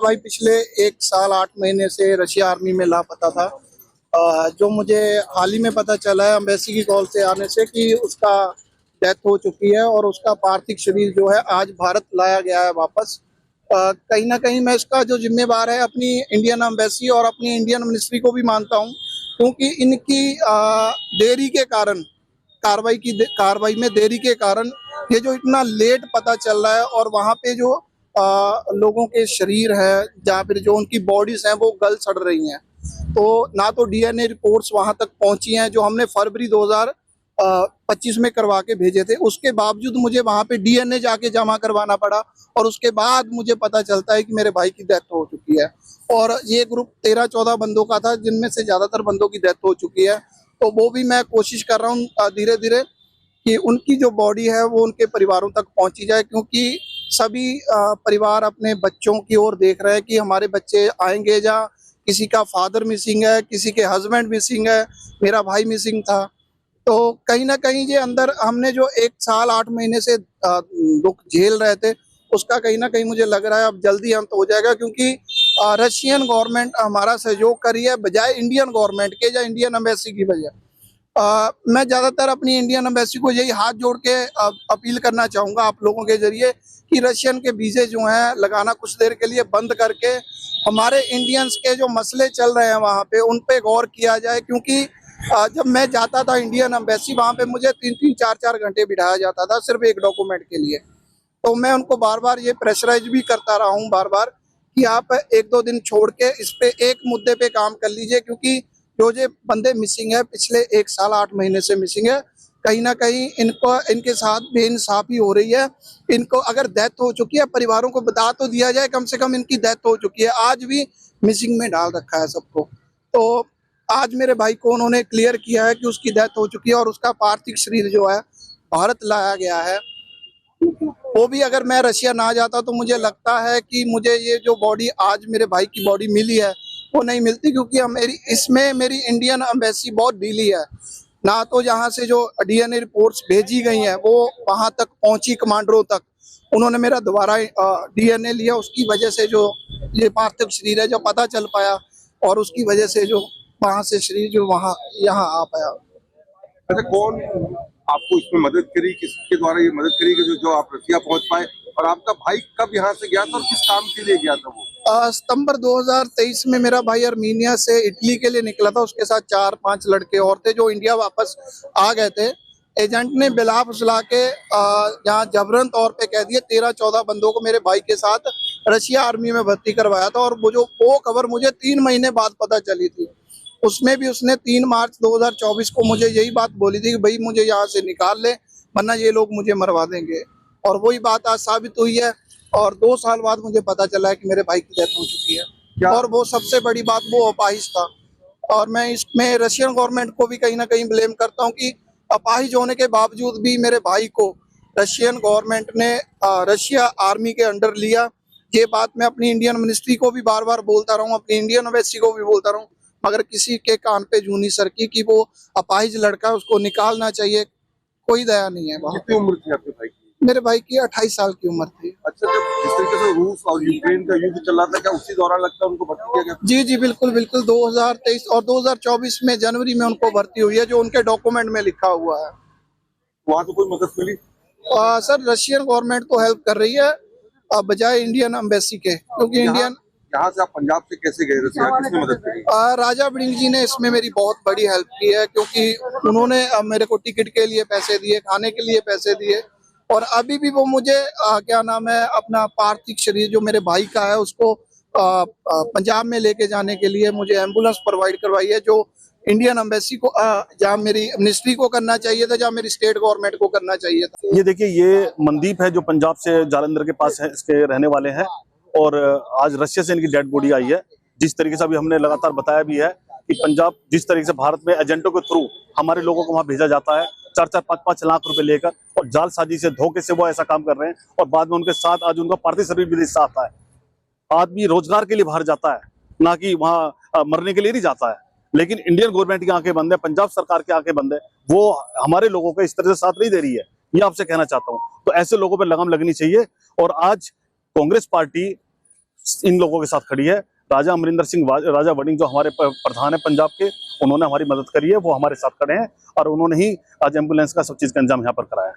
भाई पिछले 1 साल 8 महीने से रशिया आर्मी में लापता था। जो मुझे हाल ही में पता चला है एम्बेसी की कॉल से आने से कि उसका डेथ हो चुकी है और उसका पार्थिव शरीर जो है आज भारत लाया गया है वापस। कहीं ना कहीं मैं इसका जो जिम्मेवार है अपनी इंडियन एम्बेसी और अपनी इंडियन मिनिस्ट्री को भी मानता हूं, क्योंकि इनकी देरी के कारण, कार्रवाई में देरी के कारण ये जो इतना लेट पता चल रहा है और वहाँ पे जो लोगों के शरीर है जहाँ पर जो उनकी बॉडीज हैं वो गल सड़ रही हैं। तो ना तो डीएनए रिपोर्ट्स वहां तक पहुंची हैं जो हमने फरवरी 2025 में करवा के भेजे थे, उसके बावजूद मुझे वहां पे डीएनए जाके जमा करवाना पड़ा और उसके बाद मुझे पता चलता है कि मेरे भाई की डेथ हो चुकी है। और ये ग्रुप 13-14 बंदों का था जिनमें से ज्यादातर बंदों की डेथ हो चुकी है। तो वो भी मैं कोशिश कर रहा हूँ धीरे धीरे कि उनकी जो बॉडी है वो उनके परिवारों तक पहुंची जाए, क्योंकि सभी परिवार अपने बच्चों की ओर देख रहे हैं कि हमारे बच्चे आएंगे या किसी का फादर मिसिंग है, किसी के हस्बैंड मिसिंग है, मेरा भाई मिसिंग था। तो कहीं ना कहीं ये अंदर हमने जो 1 साल 8 महीने से दुख झेल रहे थे उसका कहीं ना कहीं मुझे लग रहा है अब जल्दी अंत हो जाएगा, क्योंकि रशियन गवर्नमेंट हमारा सहयोग कर रही है बजाय इंडियन गवर्नमेंट के या इंडियन एम्बेसी की वजह। मैं ज़्यादातर अपनी इंडियन एम्बेसी को यही हाथ जोड़ के अपील करना चाहूँगा आप लोगों के जरिए कि रशियन के वीज़े जो हैं लगाना कुछ देर के लिए बंद करके हमारे इंडियंस के जो मसले चल रहे हैं वहाँ पे उन पे गौर किया जाए। क्योंकि जब मैं जाता था इंडियन एम्बेसी वहाँ पे मुझे 3-3 4-4 घंटे बिठाया जाता था सिर्फ एक डॉक्यूमेंट के लिए। तो मैं उनको बार बार ये प्रेशराइज भी करता रहा हूँ बार बार कि आप 1-2 दिन छोड़ के इस पे एक मुद्दे पे काम कर लीजिए, क्योंकि जो ये बंदे मिसिंग है पिछले 1 साल 8 महीने से मिसिंग है, कहीं ना कहीं इनको इनके साथ बेइंसाफी हो रही है। इनको अगर डेथ हो चुकी है परिवारों को बता तो दिया जाए कम से कम इनकी डेथ हो चुकी है, आज भी मिसिंग में डाल रखा है सबको। तो आज मेरे भाई को उन्होंने क्लियर किया है कि उसकी डेथ हो चुकी है और उसका पार्थिव शरीर जो है भारत लाया गया है। वो भी अगर मैं रशिया ना जाता तो मुझे लगता है कि मुझे ये जो बॉडी आज मेरे भाई की बॉडी मिली है वो नहीं मिलती, क्योंकि मेरी इंडियन एम्बेसी बहुत ढीली है। ना तो जहाँ से जो डीएनए रिपोर्ट्स भेजी गई हैं वो वहाँ तक पहुँची कमांडरों तक, उन्होंने मेरा दोबारा डीएनए लिया, उसकी वजह से जो ये पार्थिव शरीर है जो पता चल पाया और उसकी वजह से जो वहाँ से शरीर जो वहाँ यहाँ आ पाया। अच्छा, कौन आपको इसमें मदद करी, किसके द्वारा ये मदद करी कि जो आप रसिया पहुंच पाए, और आपका भाई कब यहाँ से गया था और किस काम के लिए गया था वो? सितंबर 2023 में मेरा भाई अर्मीनिया से इटली के लिए निकला था, उसके साथ 4-5 लड़के और थे जो इंडिया वापस आ गए थे। एजेंट ने बिला फुसला के यहाँ जबरन तौर पे कह दिए 13-14 बंदों को मेरे भाई के साथ रशिया आर्मी में भर्ती करवाया था। और वो खबर मुझे 3 महीने बाद पता चली थी। उसमें भी उसने 3 मार्च 2024 को मुझे यही बात बोली थी कि भाई मुझे यहाँ से निकाल ले वरना ये लोग मुझे मरवा देंगे, और वही बात आज साबित हुई है। और 2 साल बाद मुझे पता चला है कि मेरे भाई की डेथ हो चुकी है। और वो सबसे बड़ी बात वो अपाहिज था। और मैं इसमें रशियन गवर्नमेंट को भी कहीं ना कहीं ब्लेम करता हूँ कि अपाहिज होने के बावजूद भी मेरे भाई को रशियन गवर्नमेंट ने रशिया आर्मी के अंडर लिया। ये बात मैं अपनी इंडियन मिनिस्ट्री को भी बार बार बोलता रहूँ, अपनी इंडियन एम्बेसी को भी बोलता रहूँ, मगर किसी के कान पे जूं नहीं सरकी कि वो अपाहिज लड़का उसको निकालना चाहिए। कोई दया नहीं है वहाँ। कितनी उम्र थी आपके भाई की? मेरे भाई की 28 साल की उम्र थी। अच्छा, जब जिस तरीके से रूस और यूक्रेन का युद्ध चल रहा था, क्या उसी दौरान लगता है उनको भर्ती किया गया? जी जी बिल्कुल बिल्कुल, 2023 और 2024 में जनवरी में उनको भर्ती हुई है जो उनके डॉक्यूमेंट में लिखा हुआ है। वहाँ से कोई मदद मिली? सर रशियन गवर्नमेंट तो हेल्प कर रही है बजाय इंडियन एम्बेसी के, क्योंकि इंडियन यहाँ से आप पंजाब से कैसे गए रसिया, किसने मदद करी? राजा वड़िंग जी ने इसमें मेरी बहुत बड़ी हेल्प की है, क्योंकि उन्होंने मेरे को टिकट के लिए पैसे दिए, खाने के लिए पैसे दिए। और अभी भी वो मुझे क्या नाम है अपना पार्थिव शरीर जो मेरे भाई का है उसको पंजाब में लेके जाने के लिए मुझे एम्बुलेंस प्रोवाइड करवाई है, जो इंडियन एम्बेसी को जहाँ मेरी मिनिस्ट्री को करना चाहिए था, जहाँ मेरी स्टेट गवर्नमेंट को करना चाहिए था। ये देखिए, ये मनदीप है जो पंजाब से जालंधर के पास है, इसके रहने वाले हैं। और आज रशिया से इनकी डेड बॉडी आई है। जिस तरीके से अभी हमने लगातार बताया भी है कि पंजाब जिस तरीके से भारत में एजेंटों के थ्रू हमारे लोगों को वहां भेजा जाता है 4-4, 5-5 लाख रुपए लेकर, और जालसाजी से धोखे से वो ऐसा काम कर रहे हैं, और बाद में उनके साथ आज उनका पार्थिव शरीर भी रिश्ता आता है। आदमी रोजगार के लिए बाहर जाता है, ना कि वहां मरने के लिए नहीं जाता है। लेकिन इंडियन गवर्नमेंट की आंखें बंद है, पंजाब सरकार की आंखें बंद है, वो हमारे लोगों को इस तरह से साथ नहीं दे रही है। ये आपसे कहना चाहता हूं। तो ऐसे लोगों पर लगाम लगनी चाहिए। और आज कांग्रेस पार्टी इन लोगों के साथ खड़ी है। राजा अमरिंदर सिंह राजा वड़िंग जो हमारे प्रधान है पंजाब के, उन्होंने हमारी मदद करी है, वो हमारे साथ खड़े हैं और उन्होंने ही आज एम्बुलेंस का सब चीज का इंतजाम यहाँ पर कराया है।